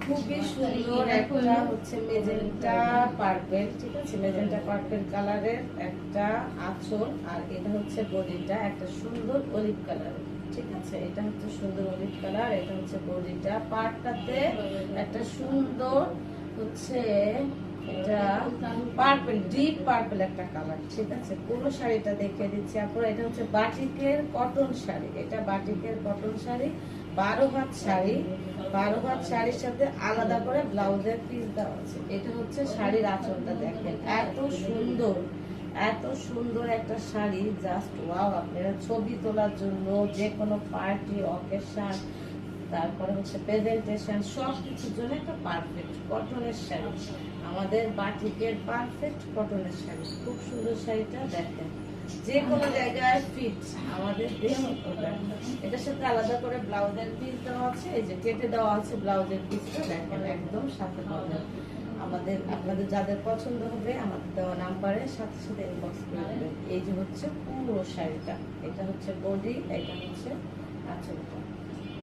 খুবই সুন্দর একটা হচ্ছে মেজেন্টা পার্পেল, ঠিক আছে, মেজেন্টা পার্পেল কালারের একটা আঁচল। আর এটা হচ্ছে বডিটা একটা সুন্দর অলিভ কালারের, ঠিক আছে, এটা হচ্ছে সুন্দর অলিভ কালার, এটা হচ্ছে বডিটা। পার্টটাতে একটা সুন্দর হচ্ছে এটা পার্পল, ডিপ পার্পল একটা কালার, ঠিক আছে। পুরো শাড়িটা দেখিয়ে দিচ্ছি আপনারা। এটা হচ্ছে বাটিকের কটন শাড়ি, এটা বাটিকের কটন শাড়ি, 12 হাত শাড়ি। 12 হাত শাড়ির সাথে আলাদা করে ব্লাউজের পিস দেওয়া আছে। এটা হচ্ছে শাড়ির আঁচলটা, দেখেন এত সুন্দর, এত সুন্দর একটা শাড়ি, জাস্ট ওয়াও। আপনারা ছবি তোলার জন্য, যে কোনো পার্টি অকেশন, তারপরে হচ্ছে প্রেজেন্টেশন, সব কিছুর জন্য একটা পারফেক্ট কটনের শাড়ি, আমাদের বাটিকের পারফেক্ট কটনের শাড়ি। খুব সুন্দর শাড়িটা, দেখেন যে কোনো জায়গায় ফিট, আমাদের দেহ প্রোডাক্ট। এটার সাথে আলাদা করে ব্লাউজের পিস দেওয়া আছে, এই যে কেটে দেওয়া আছে ব্লাউজের পিসটা, দেখেন একদম সাথে পাবেন। আমাদের আপনাদের যাদের পছন্দ হবে আমাদের দেওয়া নাম্বারে সাথে সাথে ইনবক্স করে দেবেন। এই যে হচ্ছে পুরো শাড়িটা, এটা হচ্ছে বডি, এটা হচ্ছে আঁচলটা।